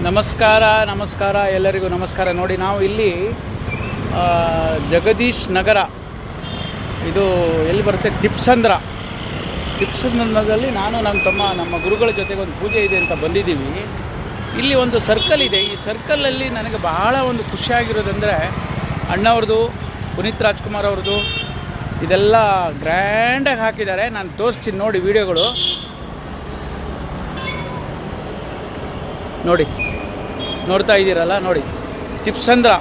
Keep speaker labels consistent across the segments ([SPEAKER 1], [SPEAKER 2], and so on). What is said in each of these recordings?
[SPEAKER 1] ನಮಸ್ಕಾರ ಎಲ್ಲರಿಗೂ ನಮಸ್ಕಾರ. ನೋಡಿ, ನಾವು ಇಲ್ಲಿ ಜಗದೀಶ್ ನಗರ, ಇದು ಎಲ್ಲಿ ಬರುತ್ತೆ, ತಿಪ್ಸಂದ್ರದಲ್ಲಿ ನಾನು ನನ್ನ ತಮ್ಮ ನಮ್ಮ ಗುರುಗಳ ಜೊತೆಗೆ ಒಂದು ಪೂಜೆ ಇದೆ ಅಂತ ಬಂದಿದ್ದೀವಿ. ಇಲ್ಲಿ ಒಂದು ಸರ್ಕಲ್ ಇದೆ. ಈ ಸರ್ಕಲಲ್ಲಿ ನನಗೆ ಬಹಳ ಒಂದು ಖುಷಿಯಾಗಿರೋದಂದರೆ ಅಣ್ಣವ್ರದ್ದು, ಪುನೀತ್ ರಾಜ್ಕುಮಾರ್ ಅವ್ರದ್ದು ಇದೆಲ್ಲ ಗ್ರ್ಯಾಂಡಾಗಿ ಹಾಕಿದ್ದಾರೆ. ನಾನು ತೋರಿಸ್ತೀನಿ ನೋಡಿ ವಿಡಿಯೋಗಳು. ನೋಡ್ತಾ ಇದ್ದೀರಲ್ಲ, ನೋಡಿ ತಿಪ್ಸಂದ್ರ.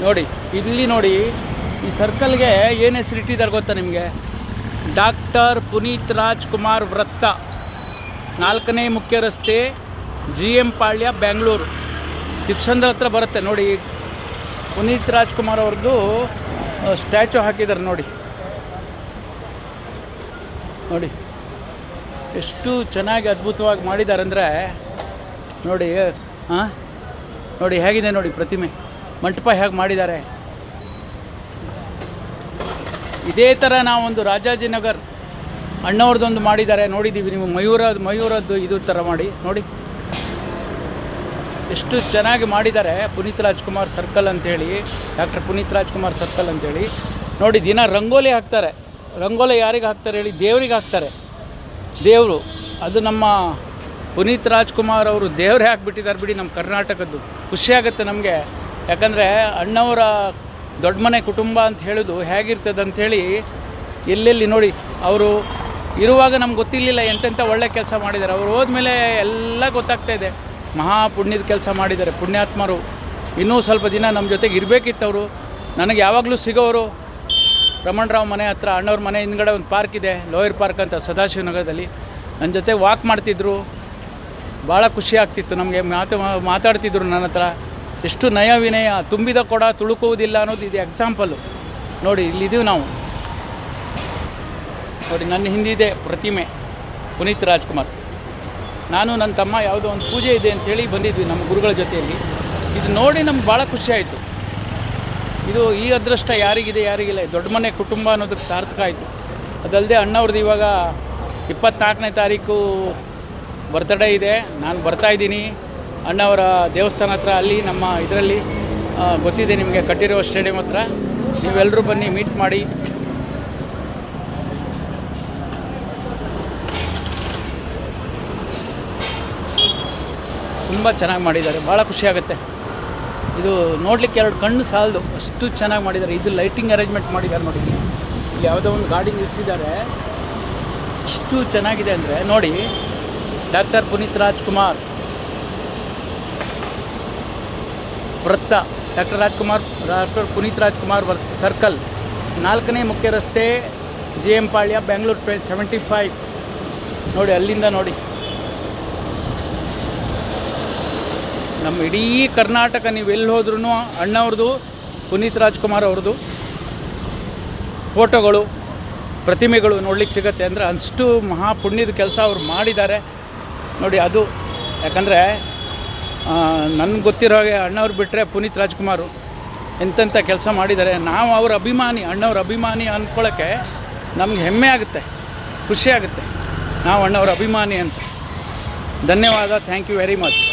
[SPEAKER 1] ನೋಡಿ ಇಲ್ಲಿ ನೋಡಿ, ಈ ಸರ್ಕಲ್ಗೆ ಏನು ಹೆಸರು ಇಟ್ಟಿದ್ದಾರೆ ಗೊತ್ತಾ ನಿಮಗೆ? ಡಾಕ್ಟರ್ ಪುನೀತ್ ರಾಜ್ಕುಮಾರ್ ವೃತ್ತ, 4ನೇ ಮುಖ್ಯ ರಸ್ತೆ, GM ಪಾಳ್ಯ, ಬೆಂಗಳೂರು. ತಿಪ್ಸಂದ್ರ ಹತ್ರ ಬರುತ್ತೆ ನೋಡಿ. ಪುನೀತ್ ರಾಜ್ಕುಮಾರ್ ಅವ್ರದ್ದು ಸ್ಟ್ಯಾಚು ಹಾಕಿದ್ದಾರೆ ನೋಡಿ. ಎಷ್ಟು ಚೆನ್ನಾಗಿ ಅದ್ಭುತವಾಗಿ ಮಾಡಿದ್ದಾರೆ ಅಂದರೆ ನೋಡಿ. ನೋಡಿ ಹೇಗಿದೆ ನೋಡಿ ಪ್ರತಿಮೆ, ಮಂಟಪ ಹೇಗೆ ಮಾಡಿದ್ದಾರೆ. ಇದೇ ಥರ ನಾವೊಂದು ರಾಜಾಜಿನಗರ್ ಅಣ್ಣವ್ರದ್ದೊಂದು ಮಾಡಿದ್ದಾರೆ, ನೋಡಿದ್ದೀವಿ ನೀವು. ಮಯೂರದ್ದು ಇದು ಥರ ಮಾಡಿ ನೋಡಿ, ಎಷ್ಟು ಚೆನ್ನಾಗಿ ಮಾಡಿದ್ದಾರೆ. ಪುನೀತ್ ರಾಜ್ಕುಮಾರ್ ಸರ್ಕಲ್ ಅಂಥೇಳಿ, ಡಾಕ್ಟರ್ ಪುನೀತ್ ರಾಜ್ಕುಮಾರ್ ಸರ್ಕಲ್ ಅಂಥೇಳಿ ನೋಡಿ. ದಿನ ರಂಗೋಲಿ ಹಾಕ್ತಾರೆ. ರಂಗೋಲಿ ಯಾರಿಗೆ ಹಾಕ್ತಾರೆ ಹೇಳಿ? ದೇವ್ರಿಗೆ ಹಾಕ್ತಾರೆ. ದೇವರು ಅದು ನಮ್ಮ ಪುನೀತ್ ರಾಜ್ಕುಮಾರ್ ಅವರು ದೇವರೇ ಹಾಕ್ಬಿಟ್ಟಿದ್ದಾರೆ ಬಿಡಿ ನಮ್ಮ ಕರ್ನಾಟಕದ್ದು. ಖುಷಿಯಾಗುತ್ತೆ ನಮಗೆ. ಯಾಕಂದರೆ ಅಣ್ಣವರ ದೊಡ್ಡ ಮನೆ ಕುಟುಂಬ ಅಂತ ಹೇಳೋದು ಹೇಗಿರ್ತದೆ ಅಂಥೇಳಿ ಎಲ್ಲೆಲ್ಲಿ ನೋಡಿ. ಅವರು ಇರುವಾಗ ನಮ್ಗೆ ಗೊತ್ತಿರಲಿಲ್ಲ ಎಂತೆಂಥ ಒಳ್ಳೆ ಕೆಲಸ ಮಾಡಿದ್ದಾರೆ. ಅವರು ಹೋದ್ಮೇಲೆ ಎಲ್ಲ ಗೊತ್ತಾಗ್ತಾ ಇದೆ. ಮಹಾ ಪುಣ್ಯದ ಕೆಲಸ ಮಾಡಿದ್ದಾರೆ ಪುಣ್ಯಾತ್ಮರು. ಇನ್ನೂ ಸ್ವಲ್ಪ ದಿನ ನಮ್ಮ ಜೊತೆಗೆ ಇರಬೇಕಿತ್ತು ಅವರು. ನನಗೆ ಯಾವಾಗಲೂ ಸಿಗೋರು. ರಮಣರಾವ್ ಮನೆ ಹತ್ರ, ಅಣ್ಣವ್ರ ಮನೆ ಹಿಂದ್ಗಡೆ ಒಂದು ಪಾರ್ಕ್ ಇದೆ, ಲೋಯರ್ ಪಾರ್ಕ್ ಅಂತ, ಸದಾಶಿವನಗರದಲ್ಲಿ. ನನ್ನ ಜೊತೆ ವಾಕ್ ಮಾಡ್ತಿದ್ರು. ಭಾಳ ಖುಷಿ ಆಗ್ತಿತ್ತು ನಮಗೆ. ಮಾತಾಡ್ತಿದ್ರು ನನ್ನ ಹತ್ರ. ಎಷ್ಟು ನಯ ವಿನಯ, ತುಂಬಿದ ಕೊಡ ತುಳುಕುವುದಿಲ್ಲ ಅನ್ನೋದು ಇದು ಎಕ್ಸಾಂಪಲ್ಲು. ನೋಡಿ ಇಲ್ಲಿದ್ದೀವಿ ನಾವು. ನೋಡಿ ನನ್ನ ಹಿಂದಿದೆ ಪ್ರತಿಮೆ ಪುನೀತ್ ರಾಜ್ಕುಮಾರ್. ನಾನು ನನ್ನ ತಮ್ಮ ಯಾವುದೋ ಒಂದು ಪೂಜೆ ಇದೆ ಅಂಥೇಳಿ ಬಂದಿದ್ವಿ ನಮ್ಮ ಗುರುಗಳ ಜೊತೆಯಲ್ಲಿ. ಇದು ನೋಡಿ ನಮ್ಗೆ ಭಾಳ ಖುಷಿ ಆಯಿತು. ಇದು ಈ ಅದೃಷ್ಟ ಯಾರಿಗಿಲ್ಲ. ದೊಡ್ಡ ಮನೆ ಕುಟುಂಬ ಅನ್ನೋದಕ್ಕೆ ಸಾರ್ಥಕ ಆಯಿತು. ಅದಲ್ಲದೆ ಅಣ್ಣವ್ರದ್ದು ಇವಾಗ 24ನೇ ತಾರೀಕು ಬರ್ತ್ಡೇ ಇದೆ. ನಾನು ಬರ್ತಾಯಿದ್ದೀನಿ ಅಣ್ಣವರ ದೇವಸ್ಥಾನ ಹತ್ರ, ಅಲ್ಲಿ ನಮ್ಮ ಇದರಲ್ಲಿ ಗೊತ್ತಿದೆ ನಿಮಗೆ, ಕಟ್ಟಿರೋ ಸ್ಟೇಡಿಯಂ ಹತ್ರ. ನೀವೆಲ್ಲರೂ ಬನ್ನಿ, ಮೀಟ್ ಮಾಡಿ. ತುಂಬ ಚೆನ್ನಾಗಿ ಮಾಡಿದ್ದಾರೆ, ಭಾಳ ಖುಷಿಯಾಗುತ್ತೆ. ಇದು ನೋಡಲಿಕ್ಕೆ 2 ಕಣ್ಣು ಸಾಲದು, ಅಷ್ಟು ಚೆನ್ನಾಗಿ ಮಾಡಿದ್ದಾರೆ. ಇದು ಲೈಟಿಂಗ್ ಅರೇಂಜ್ಮೆಂಟ್ ಮಾಡಿದ್ದಾರೆ ನೋಡಿ. ಇಲ್ಲಿ ಯಾವುದೋ ಒಂದು ಗಾಡಿ ನಿಲ್ಲಿಸಿದ್ದಾರೆ, ಅಷ್ಟು ಚೆನ್ನಾಗಿದೆ ಅಂದರೆ ನೋಡಿ. ಡಾಕ್ಟರ್ ಪುನೀತ್ ರಾಜ್ಕುಮಾರ್ ವೃತ್ತ, ಡಾಕ್ಟರ್ ಪುನೀತ್ ರಾಜ್ಕುಮಾರ್ ಸರ್ಕಲ್, 4ನೇ ಮುಖ್ಯ ರಸ್ತೆ, GM ಪಾಳ್ಯ, ಬೆಂಗಳೂರು 75. ನೋಡಿ ಅಲ್ಲಿಂದ ನೋಡಿ ನಮ್ಮ ಇಡೀ ಕರ್ನಾಟಕ ನೀವು ಎಲ್ಲಿ ಹೋದ್ರೂ ಅಣ್ಣವ್ರದ್ದು, ಪುನೀತ್ ರಾಜ್ಕುಮಾರ್ ಅವ್ರದ್ದು ಫೋಟೋಗಳು, ಪ್ರತಿಮೆಗಳು ನೋಡ್ಲಿಕ್ಕೆ ಸಿಗುತ್ತೆ. ಅಂದರೆ ಅಷ್ಟು ಮಹಾಪುಣ್ಯದ ಕೆಲಸ ಅವ್ರು ಮಾಡಿದ್ದಾರೆ ನೋಡಿ. ಅದು ಯಾಕಂದರೆ ನನಗೆ ಗೊತ್ತಿರೋ ಹಾಗೆ ಅಣ್ಣವ್ರು ಬಿಟ್ಟರೆ ಪುನೀತ್ ರಾಜ್ಕುಮಾರು ಎಂತೆಂಥ ಕೆಲಸ ಮಾಡಿದ್ದಾರೆ. ನಾವು ಅವ್ರ ಅಭಿಮಾನಿ, ಅಣ್ಣವ್ರ ಅಭಿಮಾನಿ ಅಂದ್ಕೊಳ್ಳೋಕ್ಕೆ ನಮ್ಗೆ ಹೆಮ್ಮೆ ಆಗುತ್ತೆ, ಖುಷಿಯಾಗುತ್ತೆ. ನಾವು ಅಣ್ಣವ್ರ ಅಭಿಮಾನಿ ಅಂತ. ಧನ್ಯವಾದ. Thank you very much.